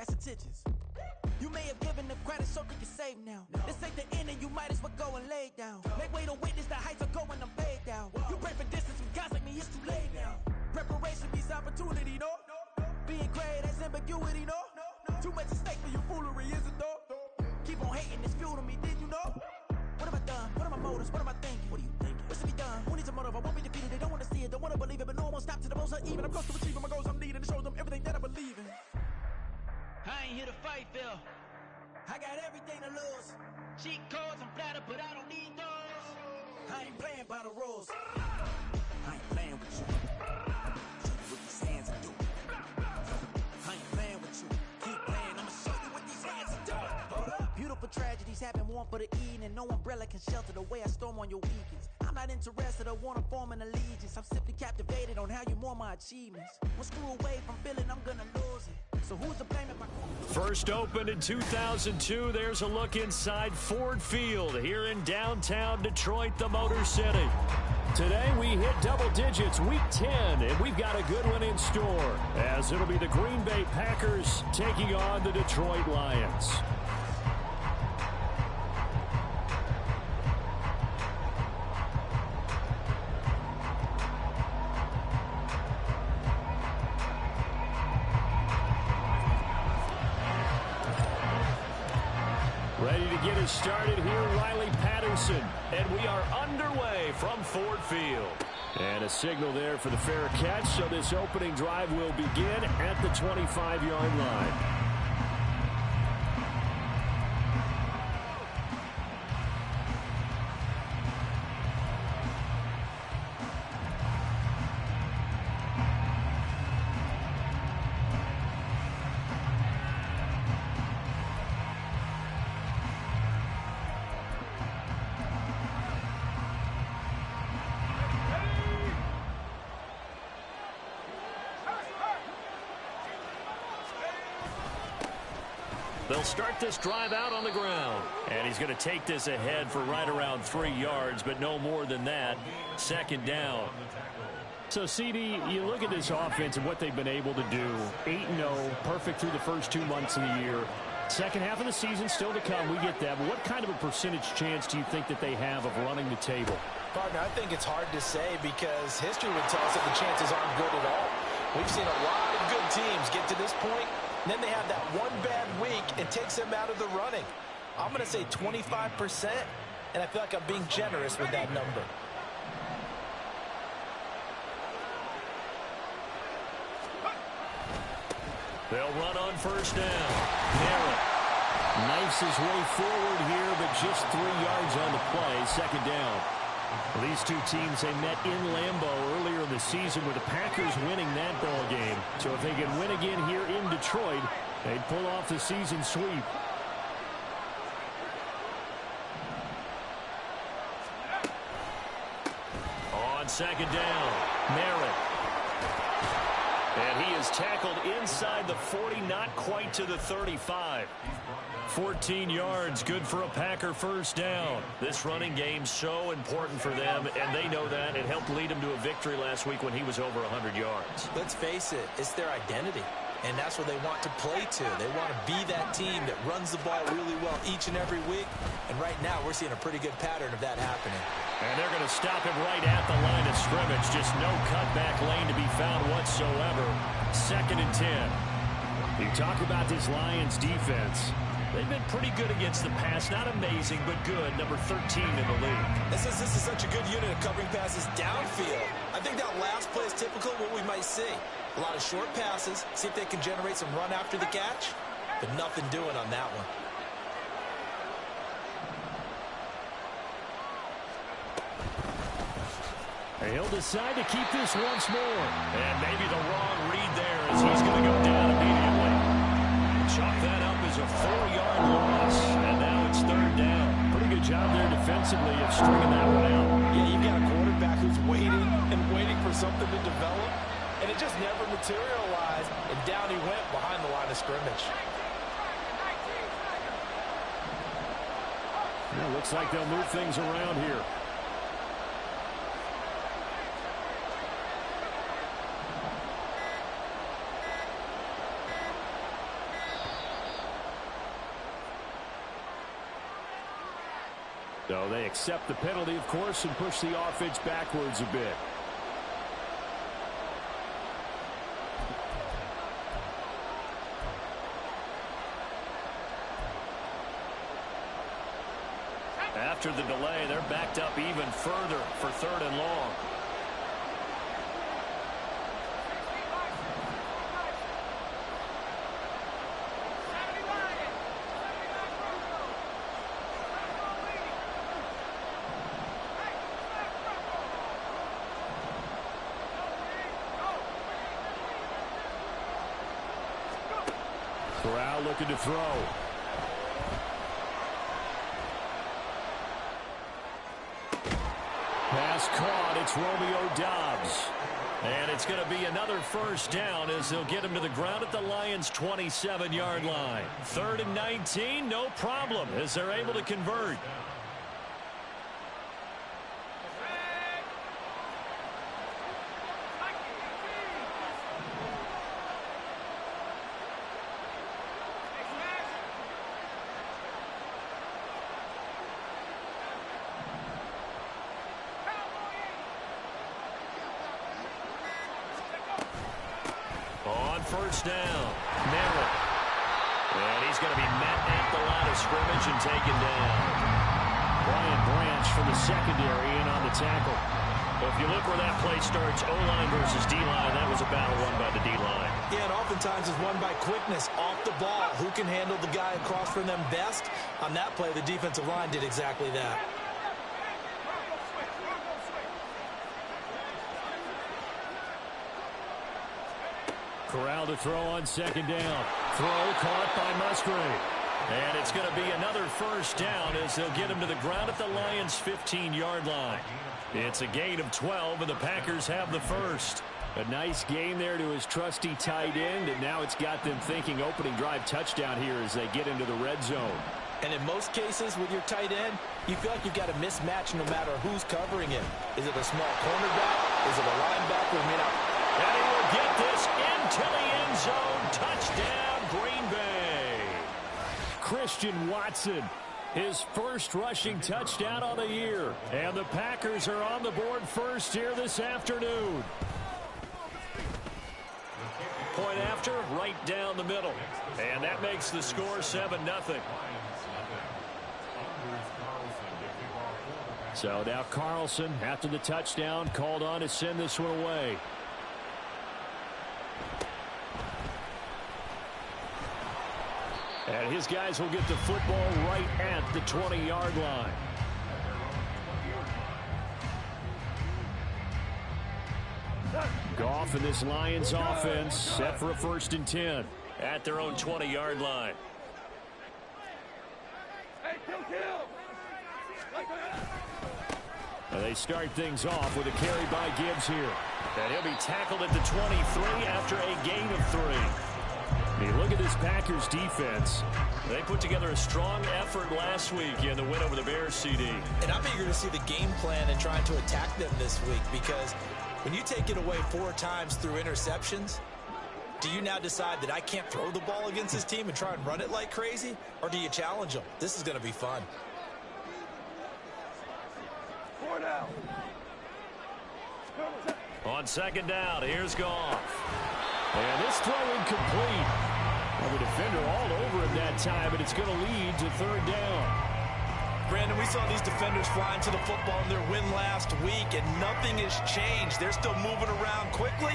brass attentions. You may have given them credit, so think you're safe now. This ain't the end and you might as well go and lay down. Make way to witness the heights are going, I'm paid down. You pray for distance with guys like me, it's too late now. Preparation beats opportunity, no? Being great has ambiguity, no? Too much at stake for your foolery, is it though? Keep on hating, it's fuel to me, did you know? What have I done? What are my motives? What am I thinking? What are you thinking? What's to be done? Who needs a motive? I won't be defeated. They don't want to see it, don't want to believe it, but no one will stop to the most uneven. I'm close to achieving my goals. I'm needing to show them everything that I believe in. I ain't here to fight, Phil. I got everything to lose. Cheat codes, I'm flattered, but I don't need those. I ain't playing by the rules. I ain't playing with you. Show you what these hands are doing. I ain't playing with you. Keep playing, I'ma show you what these hands are doing. Hold up. Beautiful tragedies happen, one for the evening. No umbrella can shelter the way I storm on your weekends. I'm not interested or wanna form an allegiance. I'm simply captivated on how you more my achievements. One screw away from feeling I'm gonna lose it. So who's to blame if I... First opened in 2002, there's a look inside Ford Field here in downtown Detroit, the Motor City. Today we hit double digits, week 10, and we've got a good one in store, as it'll be the Green Bay Packers taking on the Detroit Lions. Ready to get us started here, Riley Patterson. And we are underway from Ford Field. And a signal there for the fair catch, so this opening drive will begin at the 25-yard line. They'll start this drive out on the ground. And he's going to take this ahead for right around 3 yards, but no more than that. Second down. So, CD, you look at this offense and what they've been able to do. 8-0, perfect through the first 2 months of the year. Second half of the season still to come. We get that. But what kind of a percentage chance do you think that they have of running the table? Partner, I think it's hard to say because history would tell us that the chances aren't good at all. We've seen a lot of good teams get to this point, and then they have that one bad week and takes them out of the running. I'm going to say 25%, and I feel like I'm being generous with that number. They'll run on first down. Merritt knifes his way forward here, but just 3 yards on the play. Second down. Well, these two teams, they met in Lambeau earlier in the season with the Packers winning that ball game. So if they can win again here in Detroit, they'd pull off the season sweep. On second down, Merritt. And he is tackled inside the 40, not quite to the 35. 14 yards, good for a Packer first down. This running game's so important for them, and they know that. It helped lead them to a victory last week when he was over 100 yards. Let's face it, it's their identity, and that's what they want to play to. They want to be that team that runs the ball really well each and every week, and right now we're seeing a pretty good pattern of that happening. And they're going to stop him right at the line of scrimmage. Just no cutback lane to be found whatsoever. Second and 10. You talk about this Lions defense. They've been pretty good against the pass. Not amazing, but good. Number 13 in the league. This is such a good unit of covering passes downfield. I think that last play is typical of what we might see. A lot of short passes. See if they can generate some run after the catch. But nothing doing on that one. He'll decide to keep this once more. And maybe the wrong read there as he's going to go down immediately. Chalk that up as a 4-yard loss. And now it's third down. Pretty good job there defensively of stringing that one out. Yeah, you've got a quarterback who's waiting and waiting for something to develop. And it just never materialized. And down he went behind the line of scrimmage. It looks like they'll move things around here. So they accept the penalty, of course, and push the offense backwards a bit. After the delay, they're backed up even further for 3rd and long. Corral looking to throw. Pass caught. It's Romeo Doubs. And it's going to be another first down as they'll get him to the ground at the Lions' 27-yard line. 3rd and 19, no problem as they're able to convert. First down. Merritt. And he's going to be met at the line of scrimmage and taken down. Brian Branch from the secondary in on the tackle. Well, if you look where that play starts, O-line versus D-line, that was a battle won by the D-line. Yeah, and oftentimes it's won by quickness off the ball. Who can handle the guy across from them best? On that play, the defensive line did exactly that. Corral to throw on 2nd down. Throw caught by Musgrave. And it's going to be another first down as they'll get him to the ground at the Lions' 15-yard line. It's a gain of 12, and the Packers have the first. A nice gain there to his trusty tight end, and now it's got them thinking opening drive touchdown here as they get into the red zone. And in most cases with your tight end, you feel like you've got a mismatch no matter who's covering him. Is it a small cornerback? Is it a linebacker? I mean, and he will get this into the end zone. Touchdown, Green Bay. Christian Watson, his first rushing touchdown on the year. And the Packers are on the board first here this afternoon. Point after, right down the middle. And that makes the score 7-0. So now Carlson, after the touchdown, called on to send this one away. And his guys will get the football right at the 20-yard line. Goff and this Lions offense set for a 1st and 10 at their own 20-yard line. And they start things off with a carry by Gibbs here. And he'll be tackled at the 23 after a gain of 3. I mean, look at this Packers defense. They put together a strong effort last week in the win over the Bears, CD. And I'm eager to see the game plan and trying to attack them this week, because when you take it away 4 times through interceptions, do you now decide that I can't throw the ball against this team and try and run it like crazy? Or do you challenge them? This is going to be fun. 4 down. On 2nd down, here's Goff. And this throw incomplete. Well, the defender all over him that time, but it's going to lead to 3rd down. Brandon, we saw these defenders flying to the football in their win last week, and nothing has changed. They're still moving around quickly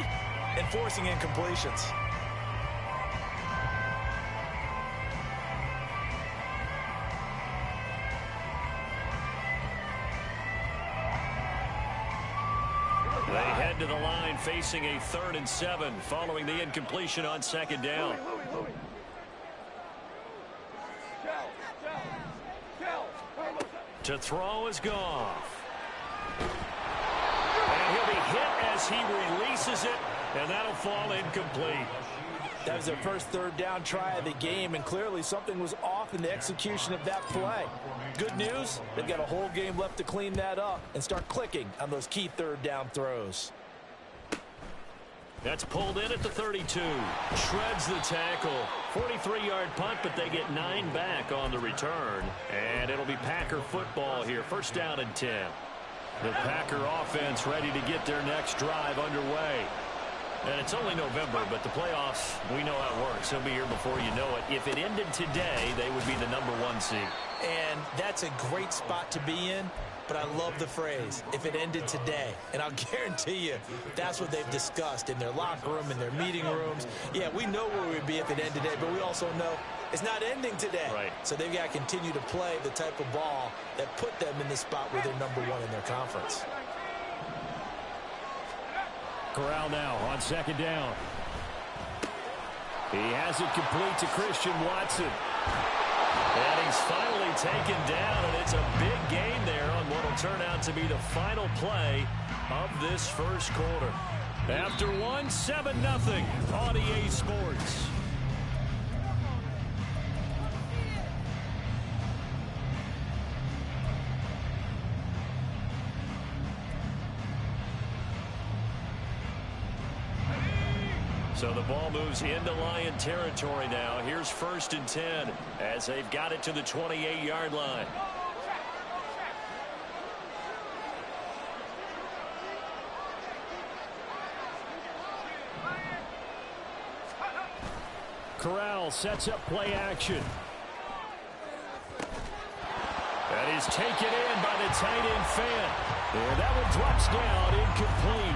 and forcing incompletions. They head to the line facing a 3rd and 7 following the incompletion on 2nd down. To throw is Goff. And he'll be hit as he releases it, and that'll fall incomplete. That was their first 3rd down try of the game, and clearly something was off in the execution of that play. Good news, they've got a whole game left to clean that up and start clicking on those key 3rd down throws. That's pulled in at the 32. Shreds the tackle. 43-yard punt, but they get 9 back on the return. And it'll be Packer football here. First down and 10. The Packer offense ready to get their next drive underway. And it's only November, but the playoffs, we know how it works. They'll be here before you know it. If it ended today, they would be the #1 seed. And that's a great spot to be in. But I love the phrase, if it ended today. And I'll guarantee you, that's what they've discussed in their locker room, in their meeting rooms. Yeah, we know where we'd be if it ended today, but we also know it's not ending today. Right. So they've got to continue to play the type of ball that put them in the spot where they're #1 in their conference. Corral now on second down. He has it complete to Christian Watson. And he's finally taken down, and it's a big gain there on what will turn out to be the final play of this first quarter. After one, 7-0 on EA Sports. So the ball moves into Lion territory now. Here's 1st and 10 as they've got it to the 28-yard line. Corral sets up play action. And he's taken in by the tight end Fan. And that one drops down, incomplete.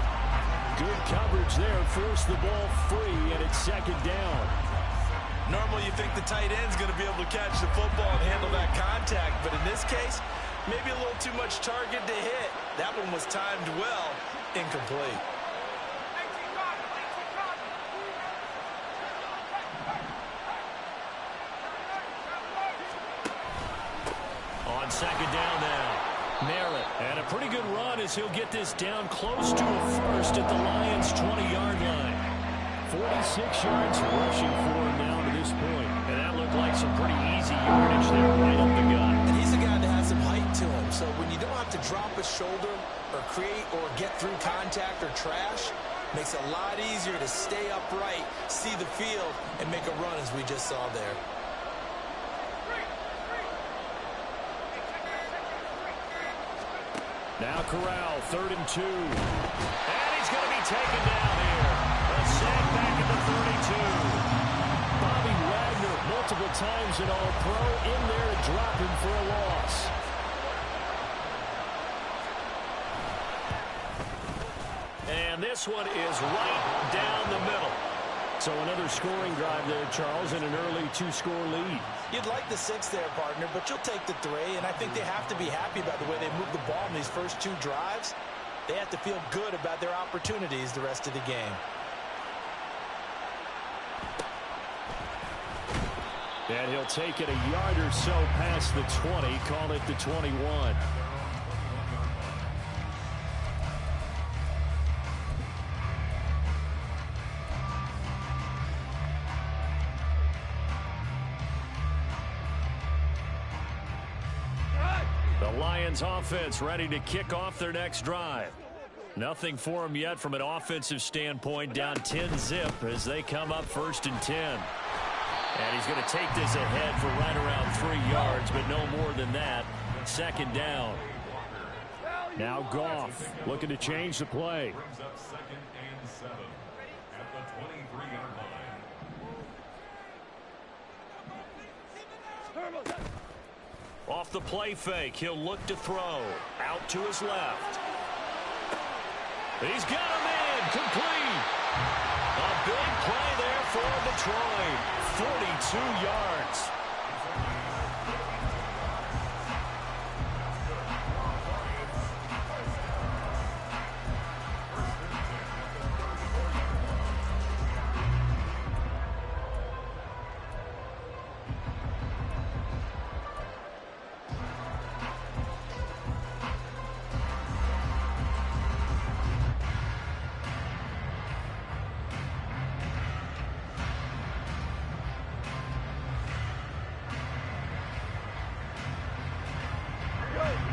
Good coverage there, forced the ball free, and it's second down. Normally you think the tight end's going to be able to catch the football and handle that contact, but in this case, maybe a little too much target to hit. That one was timed well, incomplete. On second down now. Merritt, and a pretty good run as he'll get this down close to a first at the Lions' 20-yard line. 46 yards rushing for him now to this point. And that looked like some pretty easy yardage there right up the gut. And he's a guy that has some height to him, so when you don't have to drop a shoulder or create or get through contact or trash, makes it a lot easier to stay upright, see the field, and make a run as we just saw there. Now Corral, 3rd and 2. And he's going to be taken down here. A sack back at the 32. Bobby Wagner, multiple times an All-Pro, in there to drop him for a loss. And this one is right down the middle. So another scoring drive there, Charles, and an early 2-score lead. You'd like the 6 there, partner, but you'll take the 3, and I think they have to be happy about the way they moved the ball in these first 2 drives. They have to feel good about their opportunities the rest of the game. And he'll take it a yard or so past the 20, call it the 21. Offense ready to kick off their next drive. Nothing for them yet from an offensive standpoint. Down 10-zip as they come up 1st and 10. And he's going to take this ahead for right around 3 yards, but no more than that. Second down. Now Goff looking to change the play. Off the play fake, he'll look to throw. Out to his left. He's got him in, complete. A big play there for Detroit. 42 yards.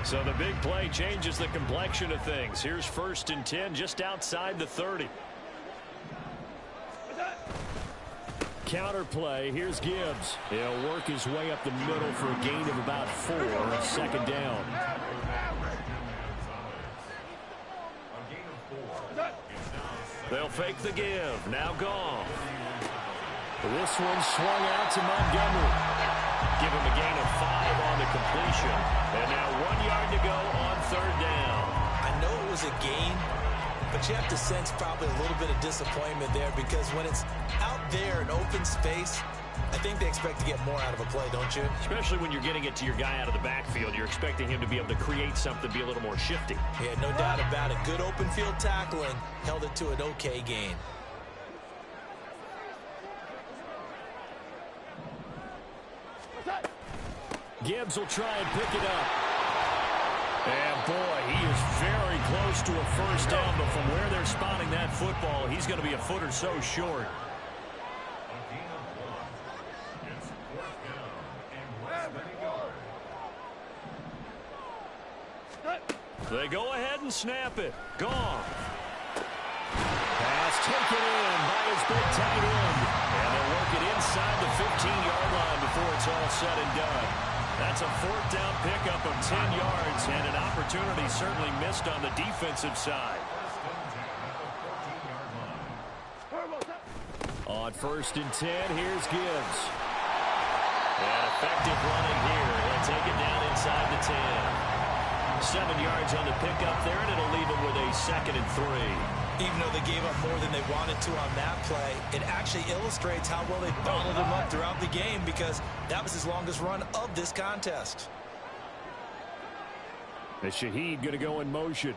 So the big play changes the complexion of things. Here's 1st and 10 just outside the 30. counter play. Here's Gibbs. He'll work his way up the middle for a gain of about 4. Second down. They'll fake the give. Now gone. This one swung out to Montgomery. Give him a gain of 5 on the completion. And now 1 yard to go on third down. I know it was a gain, but you have to sense probably a little bit of disappointment there because when it's out there in open space, I think they expect to get more out of a play, don't you? Especially when you're getting it to your guy out of the backfield. You're expecting him to be able to create something, be a little more shifty. Yeah, no doubt about it. Good open field tackling held it to an okay gain. Gibbs will try and pick it up. And, boy, he is very close to a first down, but from where they're spotting that football, he's going to be a foot or so short. They go ahead and snap it. Gone. Pass taken in by his big tight end. And they'll work it inside the 15-yard line before it's all said and done. That's a fourth down pickup of 10 yards and an opportunity certainly missed on the defensive side. On first and 10, here's Gibbs. And effective running here. He'll take it down inside the 10. 7 yards on the pickup there, and it'll leave him with a 2nd and 3. Even though they gave up more than they wanted to on that play, it actually illustrates how well they bottled him up throughout the game because that was his longest run of this contest. And Shaheed going to go in motion.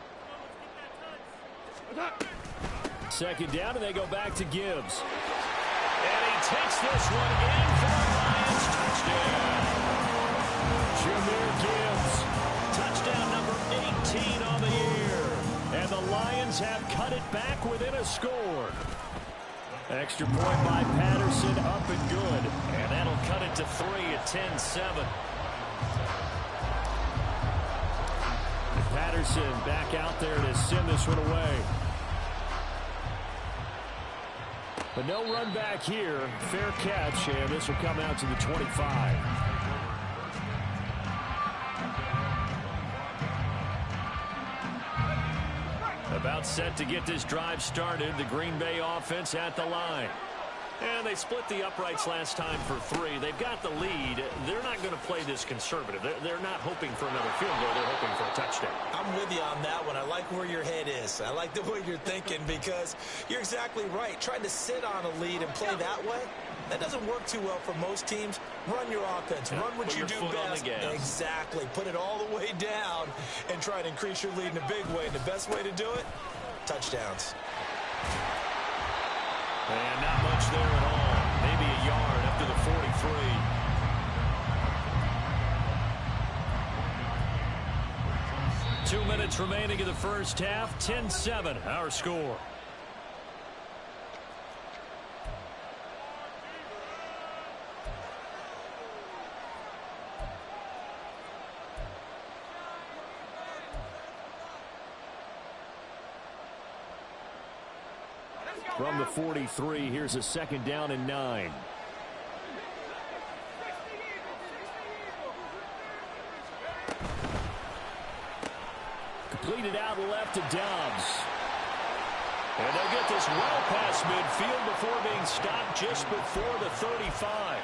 Second down, and they go back to Gibbs. And he takes this one again for the Lions. Touchdown. Jahmyr Gibbs. Touchdown number 18 on the year. And the Lions have cut it back within a score. Extra point by Patterson, up and good. And that'll cut it to 3 at 10-7. Patterson back out there to send this one away. But no run back here. Fair catch, and this will come out to the 25. About set to get this drive started. The Green Bay offense at the line. And they split the uprights last time for 3. They've got the lead. They're not going to play this conservative. They're not hoping for another field goal. They're hoping for a touchdown. I'm with you on that one. I like where your head is. I like the way you're thinking because you're exactly right. Trying to sit on a lead and play that way, that doesn't work too well for most teams. Run your offense. Run what you do best. Exactly. Put it all the way down and try to increase your lead in a big way. And the best way to do it, touchdowns. And not much there at all. Maybe a yard up to the 43. 2 minutes remaining in the first half. 10-7, our score. From the 43, here's a 2nd down and 9. Completed out left to Dobbs. And they'll get this well past midfield before being stopped just before the 35.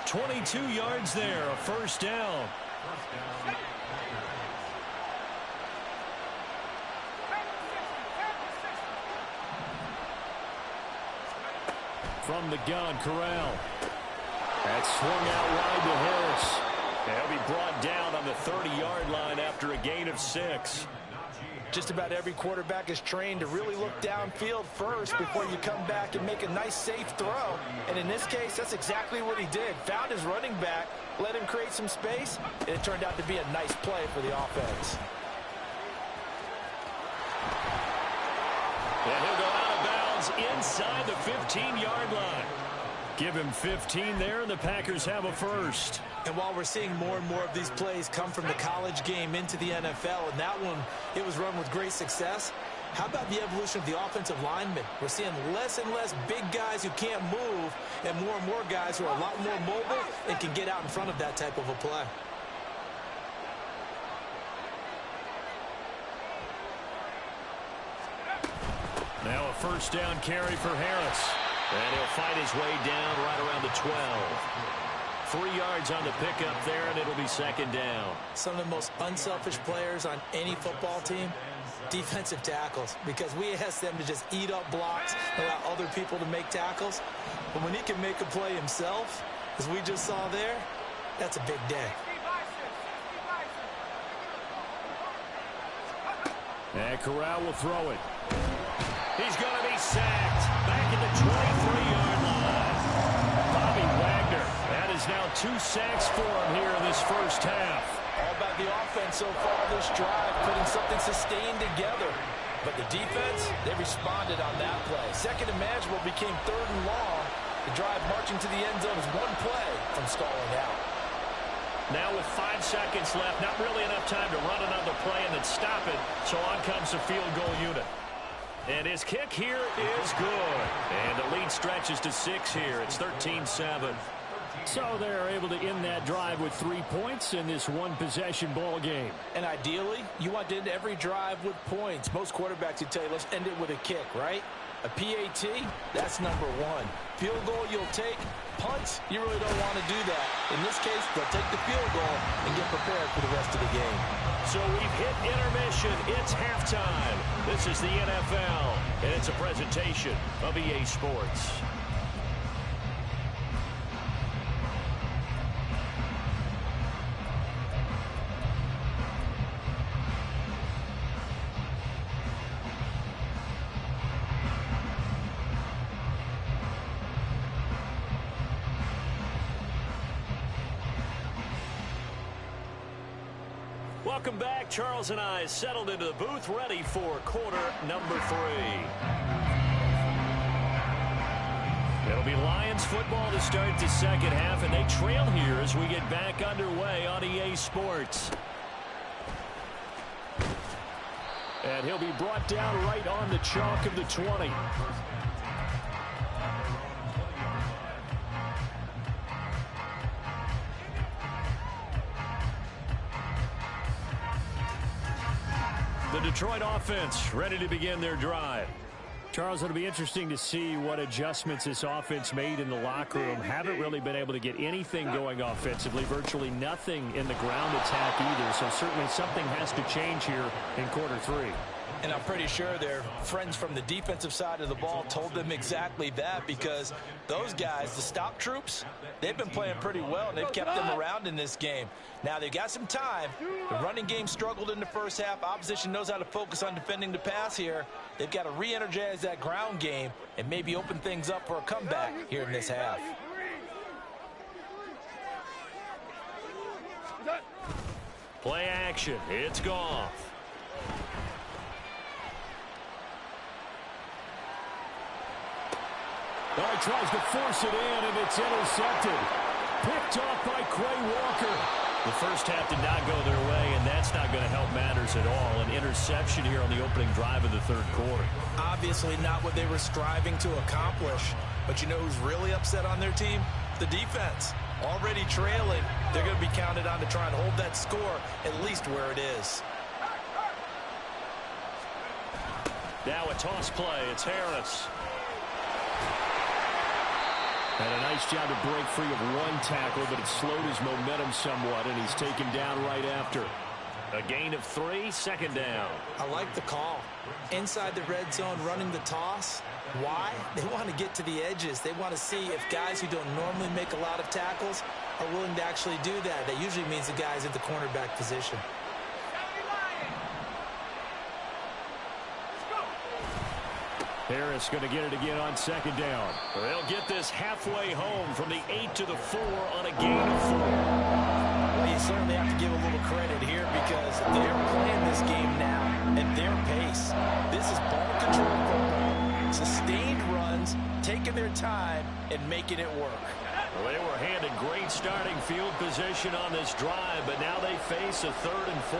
22 yards there, a first down. From the gun, Corral. That swung out wide to Harris. And he'll be brought down on the 30-yard line after a gain of 6. Just about every quarterback is trained to really look downfield first before you come back and make a nice, safe throw. And in this case, that's exactly what he did. Found his running back, let him create some space, and it turned out to be a nice play for the offense. And he'll go out of bounds inside the 15-yard line. Give him 15 there, and the Packers have a first. And while we're seeing more and more of these plays come from the college game into the NFL, and that one, it was run with great success, How about the evolution of the offensive linemen? We're seeing less and less big guys who can't move and more guys who are a lot more mobile and can get out in front of that type of a play. Now a first down carry for Harris. And he'll fight his way down right around the 12. 3 yards on the pickup there, and it'll be second down. Some of the most unselfish players on any football team, defensive tackles, because we ask them to just eat up blocks, allow other people to make tackles. But when he can make a play himself, as we just saw there, that's a big day. And Corral will throw it. He's going to be sacked back at the 23-yard line. Bobby Wagner, that is now 2 sacks for him here in this first half. All about the offense so far this drive, putting something sustained together. But the defense, they responded on that play. Second and manageable became third and long. The drive marching to the end zone is one play from stalling out. Now with 5 seconds left, not really enough time to run another play and then stop it. So on comes the field goal unit. And his kick here is good. And the lead stretches to 6 here. It's 13-7. So they're able to end that drive with 3 points in this one-possession ball game. And ideally, you want to end every drive with points. Most quarterbacks would tell you, let's end it with a kick, right? A PAT, that's number 1. Field goal you'll take. Punts, you really don't want to do that. In this case, they'll take the field goal and get prepared for the rest of the game. So we've hit intermission. It's halftime. This is the NFL, and it's a presentation of EA Sports. Welcome back. Charles and I settled into the booth, ready for quarter number 3. It'll be Lions football to start the second half, and they trail here as we get back underway on EA Sports. And he'll be brought down right on the chalk of the 20. The Detroit offense ready to begin their drive. Charles, it'll be interesting to see what adjustments this offense made in the locker room. Haven't really been able to get anything going offensively, virtually nothing in the ground attack either. So certainly something has to change here in quarter 3. And I'm pretty sure their friends from the defensive side of the ball told them exactly that, because those guys, the stop troops, they've been playing pretty well, and they've kept them around in this game. Now, they've got some time. The running game struggled in the first half. Opposition knows how to focus on defending the pass here. They've got to re-energize that ground game and maybe open things up for a comeback here in this half. Play action. It's Goff. Oh, he tries to force it in, and it's intercepted. Picked off by Quay Walker. The first half did not go their way, and that's not going to help matters at all. An interception here on the opening drive of the third quarter. Obviously not what they were striving to accomplish. But you know who's really upset on their team? The defense. Already trailing, they're going to be counted on to try and hold that score at least where it is. Now a toss play. It's Harris. And a nice job to break free of one tackle, but it slowed his momentum somewhat, and he's taken down right after. A gain of 3, second down. I like the call. Inside the red zone, running the toss. Why? They want to get to the edges. They want to see if guys who don't normally make a lot of tackles are willing to actually do that. That usually means the guys at the cornerback position. Harris going to get it again on second down. They'll get this halfway home from the 8 to the 4 on a gain of 4. Well, you certainly have to give a little credit here, because they're playing this game now at their pace. This is ball control football. Sustained runs, taking their time, and making it work. Well, they were handed great starting field position on this drive, but now they face a 3rd and 4.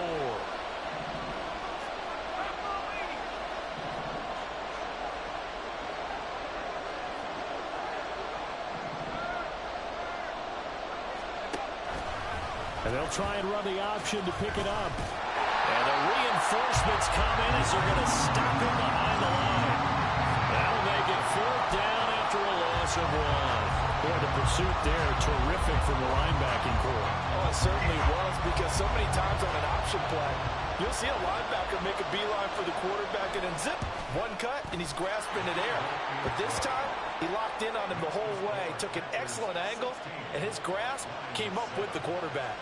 And they'll try and run the option to pick it up. And the reinforcements come in as they're going to stop him behind the line. That'll make it 4th down after a loss of 1. Boy, the pursuit there, terrific from the linebacking core. Oh, it certainly was, because so many times on an option play, you'll see a linebacker make a beeline for the quarterback and then zip, one cut, and he's grasping it air. But this time, he locked in on him the whole way, took an excellent angle, and his grasp came up with the quarterback.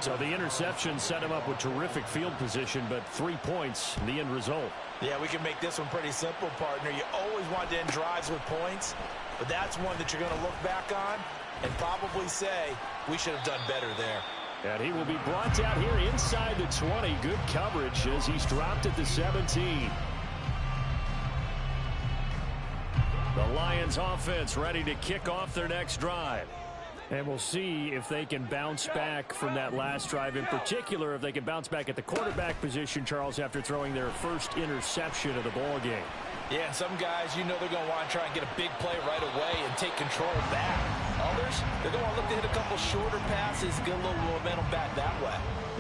So the interception set him up with terrific field position, but 3 points, the end result. Yeah, we can make this one pretty simple, partner. You always want to end drives with points, but that's one that you're going to look back on and probably say, we should have done better there. And he will be brought down here inside the 20. Good coverage as he's dropped at the 17. The Lions offense ready to kick off their next drive. And we'll see if they can bounce back from that last drive. In particular, if they can bounce back at the quarterback position, Charles, after throwing their first interception of the ball game. Yeah, some guys, you know they're going to want to try and get a big play right away and take control back. Others, they're going to look to hit a couple shorter passes, get a little momentum back that way.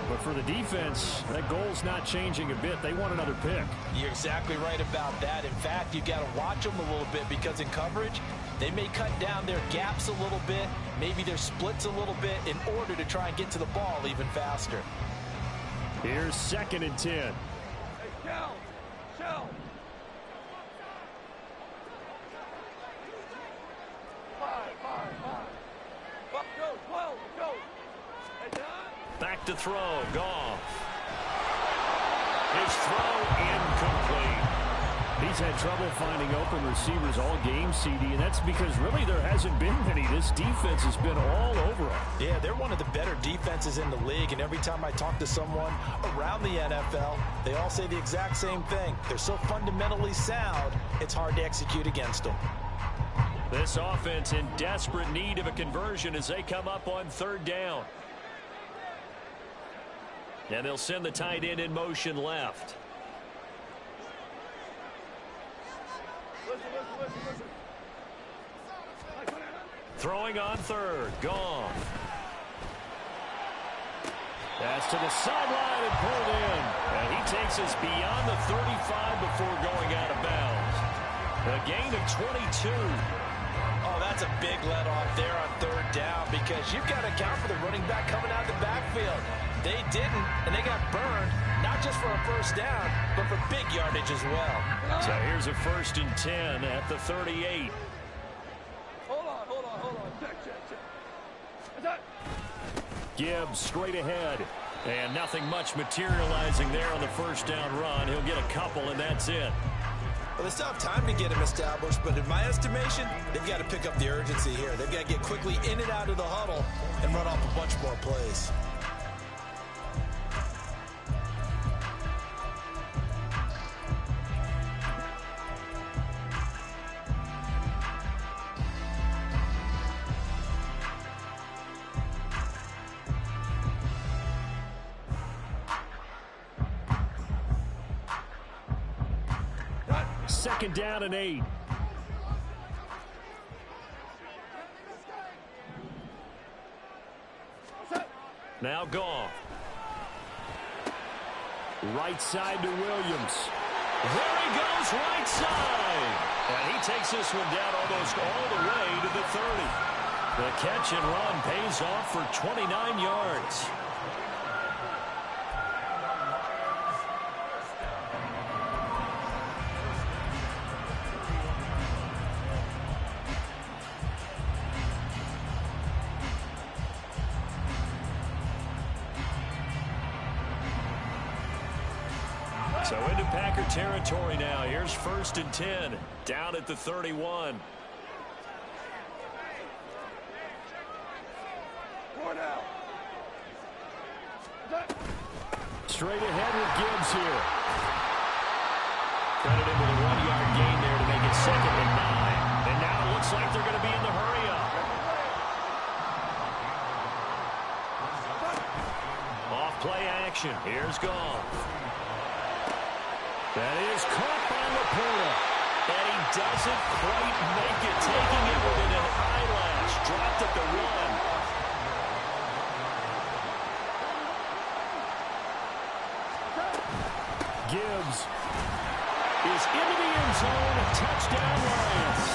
But for the defense, that goal's not changing a bit. They want another pick. You're exactly right about that. In fact, you got to watch them a little bit, because in coverage, they may cut down their gaps a little bit, maybe their splits a little bit, in order to try and get to the ball even faster. Here's 2nd and 10. Hey, Shell. 5. Go. Hey, Don. Back to throw. Goff. His throw incomplete. He's had trouble finding open receivers all game, CD, and that's because really there hasn't been many. This defense has been all over him. Yeah, they're one of the better defenses in the league, and every time I talk to someone around the NFL, they all say the exact same thing. They're so fundamentally sound, it's hard to execute against them. This offense in desperate need of a conversion as they come up on 3rd down. And they'll send the tight end in motion left. Listen. Throwing on 3rd. Gone. That's to the sideline and pulled in. And he takes us beyond the 35 before going out of bounds. A gain of 22. Oh, that's a big let off there on 3rd down, because you've got to account for the running back coming out of the backfield. They didn't, and they got burned, not just for a 1st down, but for big yardage as well. So here's a 1st and 10 at the 38. Hold on. Check. Is that? Gibbs straight ahead. And nothing much materializing there on the 1st down run. He'll get a couple, and that's it. Well, they still have time to get him established, but in my estimation, they've got to pick up the urgency here. They've got to get quickly in and out of the huddle and run off a bunch more plays. Second down and 8. Now Goff. Right side to Williams. There he goes, right side. And he takes this one down almost all the way to the 30. The catch and run pays off for 29 yards. So into Packer territory now. Here's 1st and 10. Down at the 31. 4 now. Straight ahead with Gibbs here. Credit him with a 1-yard gain there to make it 2nd and 9. And now it looks like they're going to be in the hurry-up. Off play action. Here's Goff. That is caught by Laporta. And he doesn't quite make it, taking it within an eyelash. Dropped at the 1. Gibbs is into the end zone. Touchdown, Lions.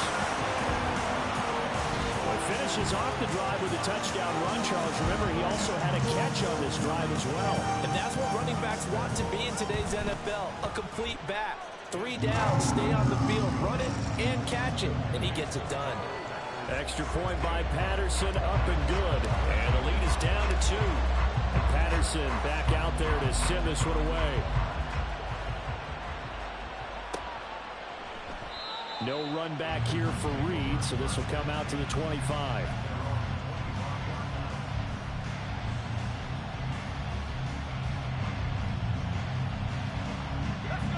Well, he finishes off the drive with a touchdown run, Charles. Remember, he also had a catch on this drive as well. And that's what running backs want to be in today's NFL, a complete back. 3 downs, stay on the field, run it, and catch it. And he gets it done. Extra point by Patterson, up and good. And the lead is down to 2. And Patterson back out there to send this one away. No run back here for Reed, so this will come out to the 25.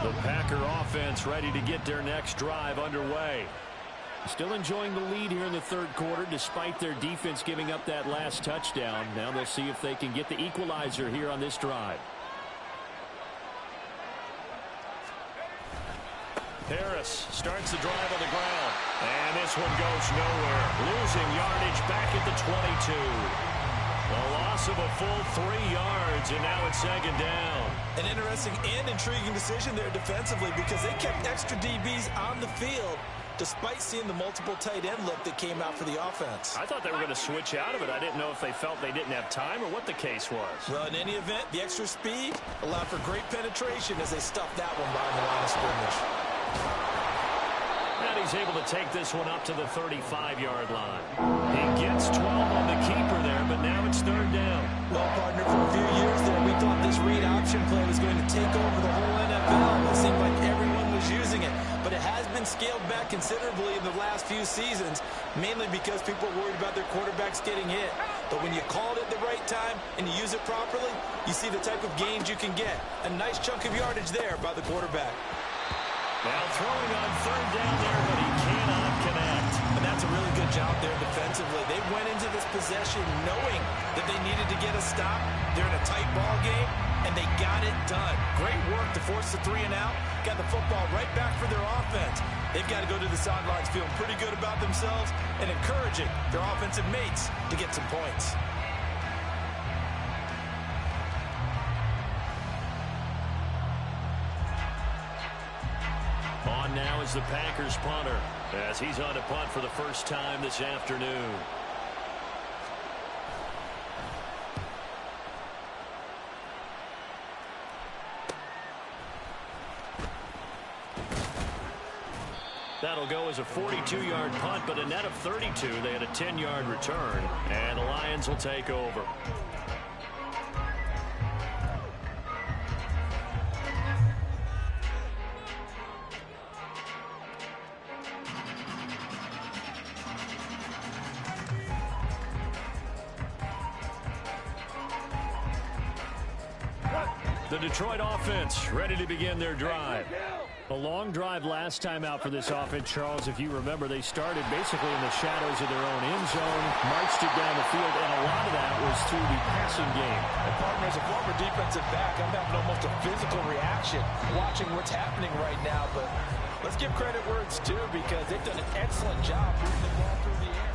The Packer offense ready to get their next drive underway. Still enjoying the lead here in the third quarter despite their defense giving up that last touchdown. Now they'll see if they can get the equalizer here on this drive. Harris starts the drive on the ground. And this one goes nowhere. Losing yardage back at the 22. A loss of a full 3 yards, and now it's second down. An interesting and intriguing decision there defensively because they kept extra DBs on the field despite seeing the multiple tight end look that came out for the offense. I thought they were going to switch out of it. I didn't know if they felt they didn't have time or what the case was. Well, in any event, the extra speed allowed for great penetration as they stuffed that one behind the line of scrimmage. And he's able to take this one up to the 35-yard line. He gets 12 on the keeper there, but now it's third down. Well, partner, for a few years there, we thought this read option play was going to take over the whole NFL. It seemed like everyone was using it, but it has been scaled back considerably in the last few seasons, mainly because people are worried about their quarterbacks getting hit. But when you call it at the right time and you use it properly, you see the type of gains you can get. A nice chunk of yardage there by the quarterback. Now throwing on third down there, but he cannot connect. And that's a really good job there defensively. They went into this possession knowing that they needed to get a stop. They're in a tight ball game, and they got it done. Great work to force the 3 and out. Got the football right back for their offense. They've got to go to the sidelines feeling pretty good about themselves and encouraging their offensive mates to get some points. On now is the Packers punter as he's on to punt for the first time this afternoon. That'll go as a 42-yard punt, but a net of 32. They had a 10-yard return, and the Lions will take over. The Detroit offense ready to begin their drive. A long drive last time out for this offense, Charles. If you remember, they started basically in the shadows of their own end zone, marched it down the field, and a lot of that was through the passing game. And partner, as a former defensive back, I'm having almost a physical reaction watching what's happening right now. But let's give credit where it's due because they've done an excellent job moving the ball through the air.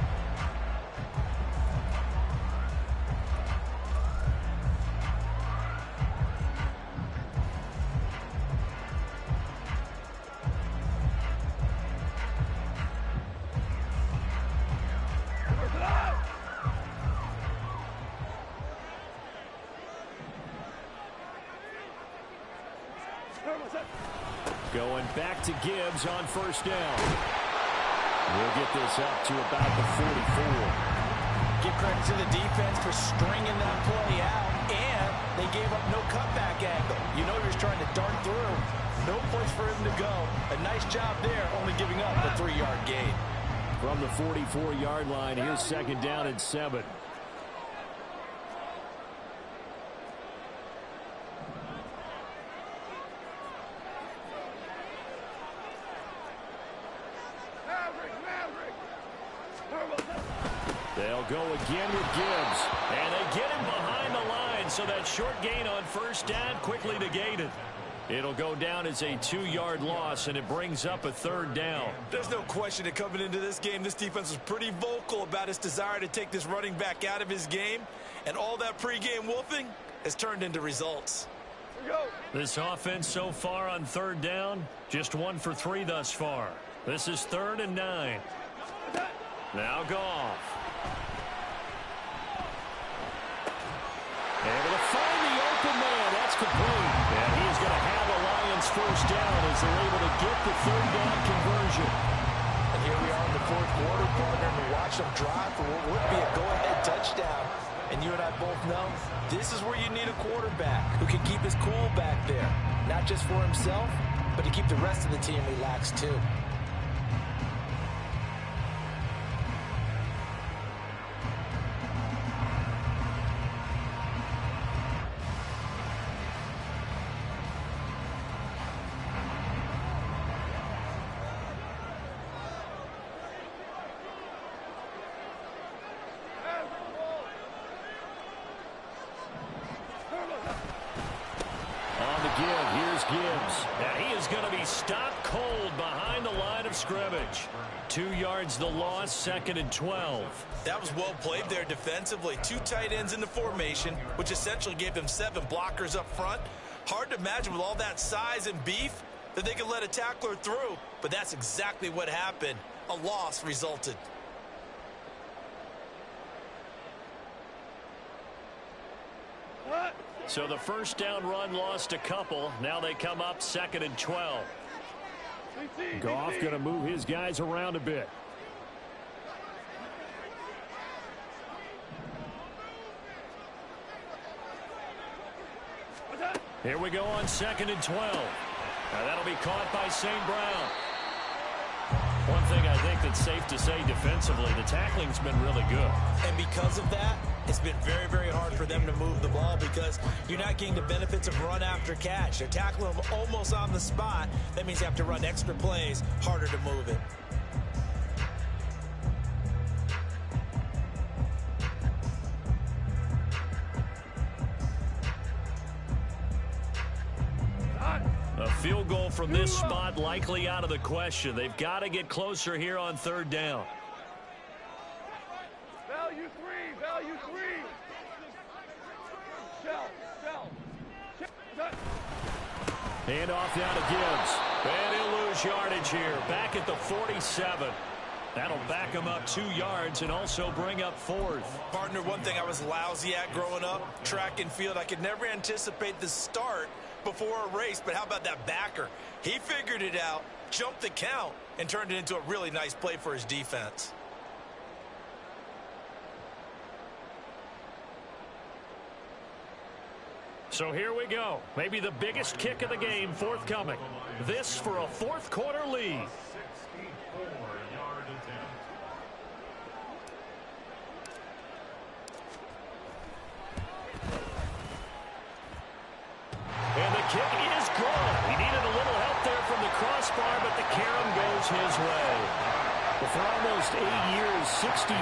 Going back to Gibbs on first down. We'll get this up to about the 44. Give credit to the defense for stringing that play out, and they gave up no cutback angle. You know he was trying to dart through. No place for him to go. A nice job there, only giving up a 3-yard gain. From the 44-yard line, here's second down and 7. They'll go again with Gibbs, and they get him behind the line, so that short gain on first down quickly negated. It'll go down as a 2-yard loss, and it brings up a third down. There's no question that coming into this game, this defense was pretty vocal about its desire to take this running back out of his game, and all that pregame wolfing has turned into results. This offense so far on third down, just 1 for 3 thus far. This is 3rd and 9. Now Goff. Able to find the open man. That's complete. And he is going to have a Lions first down as they're able to get the third down conversion. And here we are in the fourth quarter, partner, and we watch them drive for what would be a go-ahead touchdown. And you and I both know this is where you need a quarterback who can keep his cool back there. Not just for himself, but to keep the rest of the team relaxed too. Gibbs, and he is going to be stopped cold behind the line of scrimmage. 2 yards the loss, 2nd and 12. That was well played there defensively. 2 tight ends in the formation, which essentially gave them 7 blockers up front. Hard to imagine with all that size and beef that they could let a tackler through, but that's exactly what happened. A loss resulted. So the first down run lost a couple. Now they come up 2nd and 12. Goff going to move his guys around a bit. Here we go on 2nd and 12. Now that'll be caught by St. Brown. One thing I think that's safe to say defensively, the tackling's been really good. And because of that, it's been very, very hard for them to move the ball because you're not getting the benefits of run after catch. They're tackling them almost on the spot. That means you have to run extra plays, harder to move it. A field goal from this spot likely out of the question. They've got to get closer here on 3rd down. Value 3, value 3. Hand off down to Gibbs. And he'll lose yardage here. Back at the 47. That'll back him up 2 yards and also bring up 4th. Partner, one thing I was lousy at growing up, track and field, I could never anticipate the start before a race, but how about that backer? He figured it out, jumped the count, and turned it into a really nice play for his defense. So here we go. Maybe the biggest kick of the game forthcoming. This for a 4th quarter lead. And the kick is good. He needed a little help there from the crossbar, but the carom goes his way. Well, for almost 8 years, 64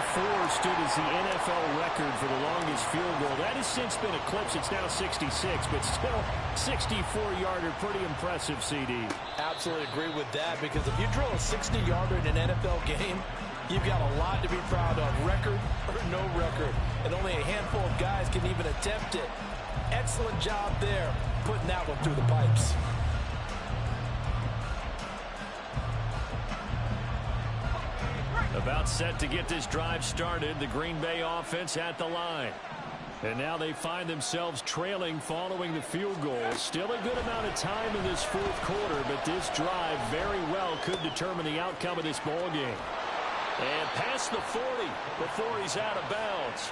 stood as the NFL record for the longest field goal. That has since been eclipsed. It's now 66, but still 64-yarder. Pretty impressive, CD. Absolutely agree with that, because if you drill a 60-yarder in an NFL game, you've got a lot to be proud of, record or no record. And only a handful of guys can even attempt it. Excellent job there, putting that one through the pipes. About set to get this drive started, the Green Bay offense at the line. And now they find themselves trailing following the field goal. Still a good amount of time in this 4th quarter, but this drive very well could determine the outcome of this ball game. And past the 40 before he's out of bounds.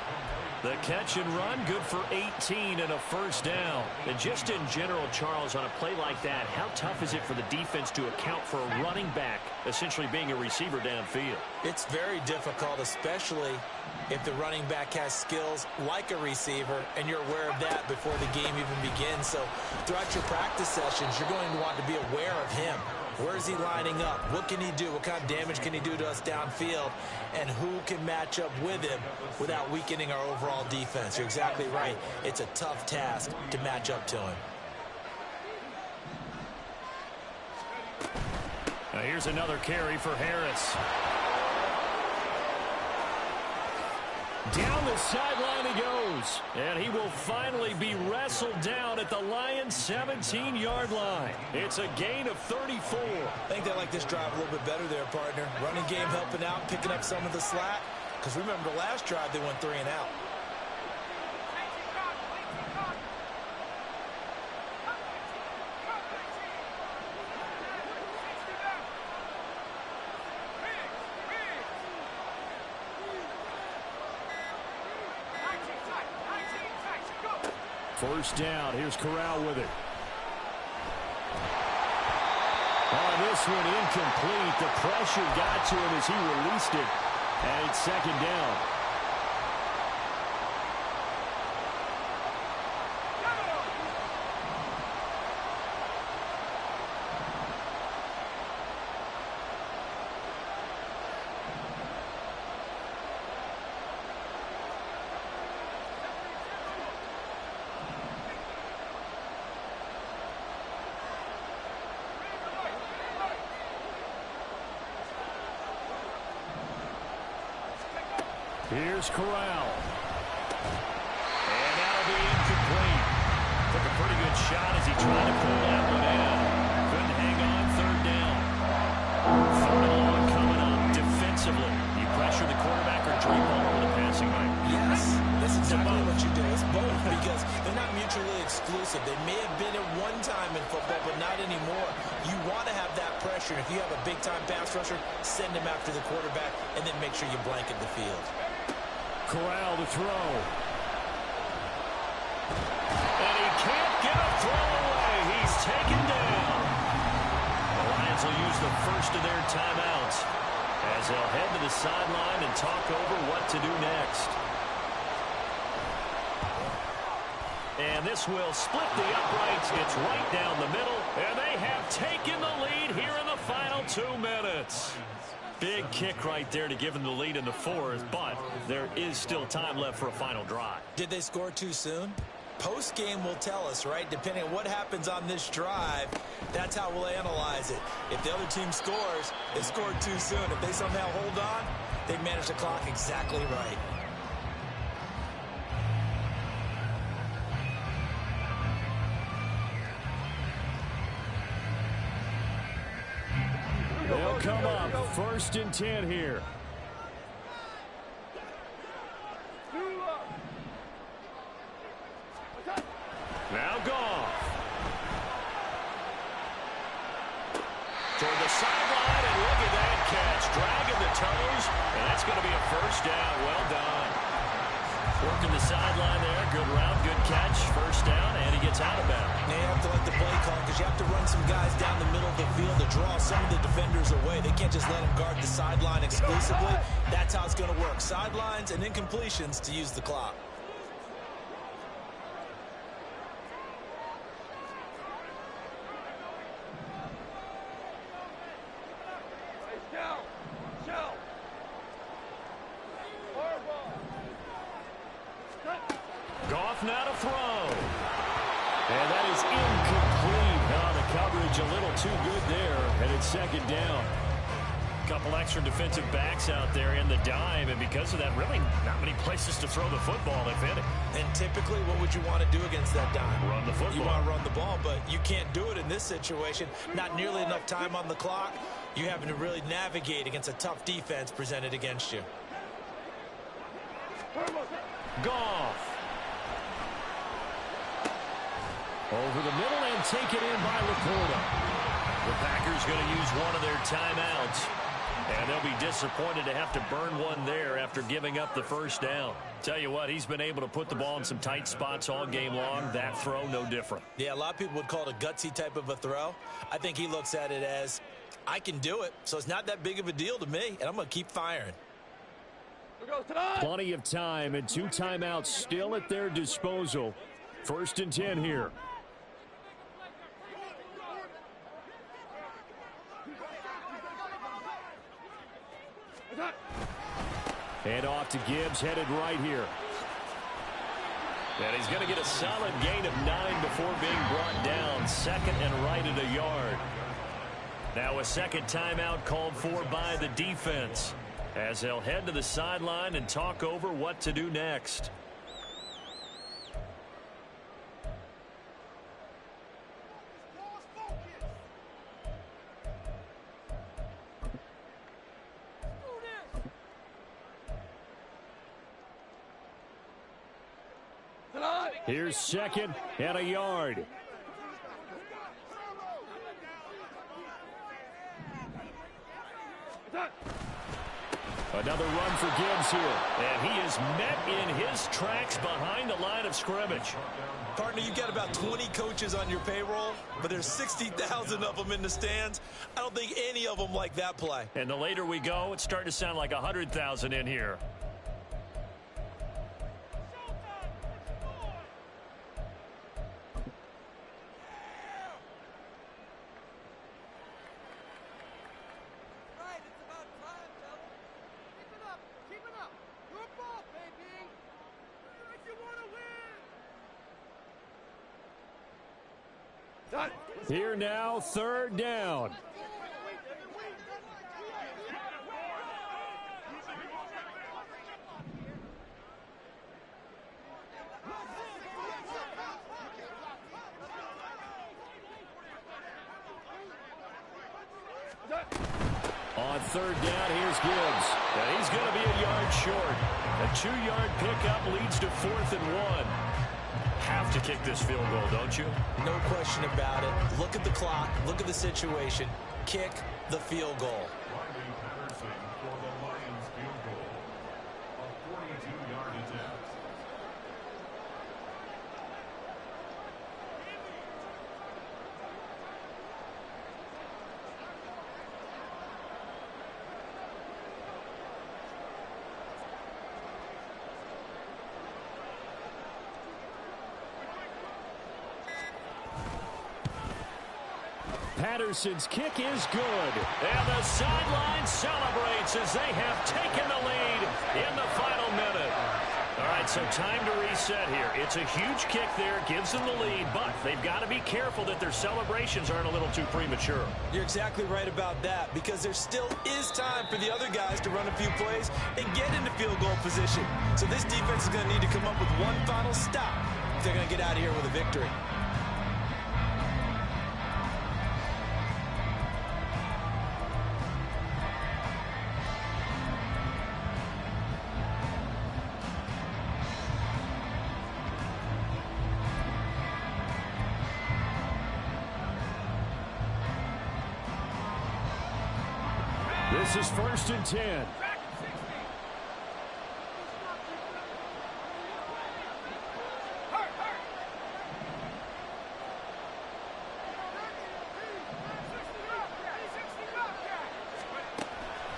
The catch and run, good for 18 and a first down. And just in general, Charles, on a play like that, how tough is it for the defense to account for a running back essentially being a receiver downfield? It's very difficult, especially if the running back has skills like a receiver, and you're aware of that before the game even begins. So throughout your practice sessions, you're going to want to be aware of him. Where is he lining up? What can he do? What kind of damage can he do to us downfield? And who can match up with him without weakening our overall defense? You're exactly right. It's a tough task to match up to him. Now here's another carry for Harris. Down the sideline he goes. And he will finally be wrestled down at the Lions' 17-yard line. It's a gain of 34. I think they like this drive a little bit better there, partner. Running game helping out, picking up some of the slack. Because remember, the last drive they went 3 and out. First down. Here's Corral with it. On this one, incomplete. The pressure got to him as he released it. And it's second down. Here's Corral. And that'll be incomplete. Took a pretty good shot as he tried to pull that one in. Couldn't hang on, third down. Third and long coming up defensively. You pressure the quarterback or drop all over the passing lane. Yes, that's exactly what you do. It's both because they're not mutually exclusive. They may have been at one time in football, but not anymore. You want to have that pressure. If you have a big-time pass rusher, send him after the quarterback, and then make sure you blanket the field. Corral to throw. And he can't get a throw away. He's taken down. The Lions will use the first of their timeouts as they'll head to the sideline and talk over what to do next. And this will split the uprights. It's right down the middle. And they have taken the lead here in the final 2 minutes. Big kick right there to give them the lead in the fourth, but there is still time left for a final drive. Did they score too soon? Post-game will tell us, right? Depending on what happens on this drive, that's how we'll analyze it. If the other team scores, they scored too soon. If they somehow hold on, they manage the clock exactly right. They'll come up 1st and 10 here. Now Goff. Toward the sideline, and look at that catch. Dragging the toes, and that's going to be a first down. Well done. Working the sideline there. Good route, good catch. First down, and he gets out of bounds. They have to like the play call because you have to run some guys down the middle of the field to draw some of the defenders away. They can't just let them guard the sideline exclusively. That's how it's going to work. Sidelines and incompletions to use the clock. Goff now to throw. And that is incomplete. Now the coverage a little too good there, and it's second down. A couple extra defensive backs out there in the dime, and because of that, really not many places to throw the football, if any. And typically, what would you want to do against that dime? Run the football. You want to run the ball, but you can't do it in this situation. Not nearly enough time on the clock. You having to really navigate against a tough defense presented against you. Goff. Over the middle and taken in by Laporta. The Packers going to use one of their timeouts. And they'll be disappointed to have to burn one there after giving up the first down. Tell you what, he's been able to put the ball in some tight spots all game long. That throw, no different. Yeah, a lot of people would call it a gutsy type of a throw. I think he looks at it as, I can do it, so it's not that big of a deal to me, and I'm going to keep firing. Plenty of time and 2 timeouts still at their disposal. 1st and 10 here. And off to Gibbs, headed right here. And he's going to get a solid gain of 9 before being brought down. Second and right at a 1 yard. Now a 2nd timeout called for by the defense. as they'll head to the sideline and talk over what to do next. Here's second and a yard. Another run for Gibbs here. And he is met in his tracks behind the line of scrimmage. Partner, you've got about 20 coaches on your payroll, but there's 60,000 of them in the stands. I don't think any of them like that play. And the later we go, it's starting to sound like 100,000 in here. Here now, third down. On third down, here's Gibbs. And he's going to be a yard short. A 2-yard pickup leads to 4th and 1. Have to kick this field goal, don't you? No question about it. Look at the clock. Look at the situation. Kick the field goal. Patterson's kick is good. And the sideline celebrates as they have taken the lead in the final minute. All right, so time to reset here. It's a huge kick there, gives them the lead, but they've got to be careful that their celebrations aren't a little too premature. You're exactly right about that, because there still is time for the other guys to run a few plays and get into field goal position. So this defense is going to need to come up with one final stop if they're going to get out of here with a victory. This is 1st and 10.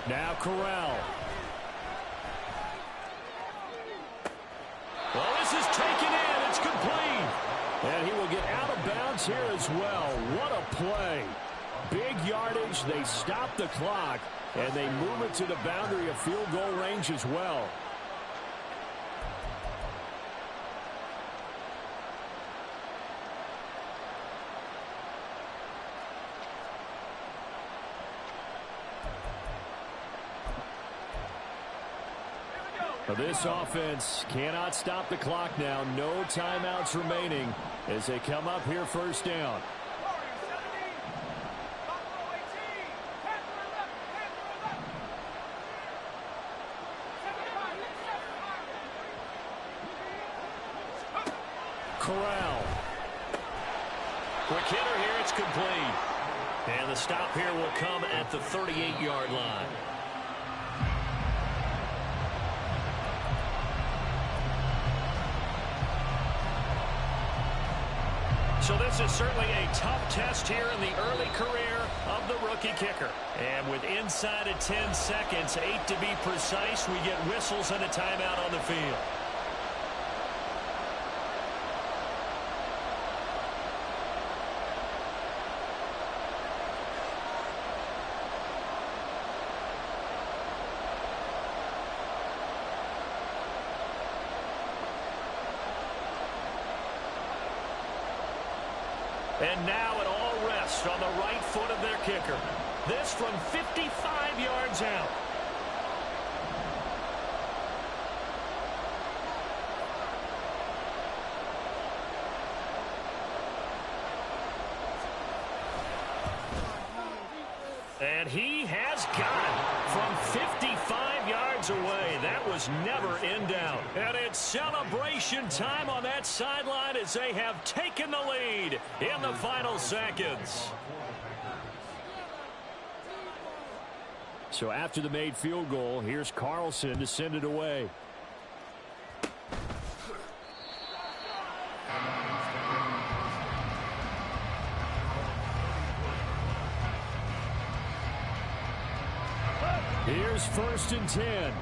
Now Corral. Well, this is taken in. It's complete. And he will get out of bounds here as well. What a play. Big yardage. They stop the clock. And they move it to the boundary of field goal range as well. This offense cannot stop the clock now. No timeouts remaining as they come up here 1st down. Corral. Quick hitter here. It's complete. And the stop here will come at the 38-yard line. So this is certainly a tough test here in the early career of the rookie kicker. And with inside of 10 seconds, 8 to be precise, we get whistles and a timeout on the field. And now it all rests on the right foot of their kicker. This from 55 yards out. And he has got it from 55 yards away. That was never in doubt. And it's celebration time on that sideline as they have taken the lead in the final seconds. So after the made field goal, here's Carlson to send it away. Here's 1st and 10.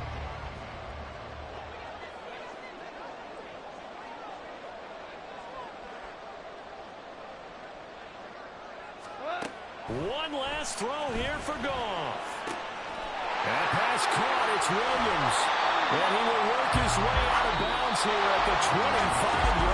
One last throw here for Goff. That pass caught. It's Williams. And he will work his way out of bounds here at the 25-yard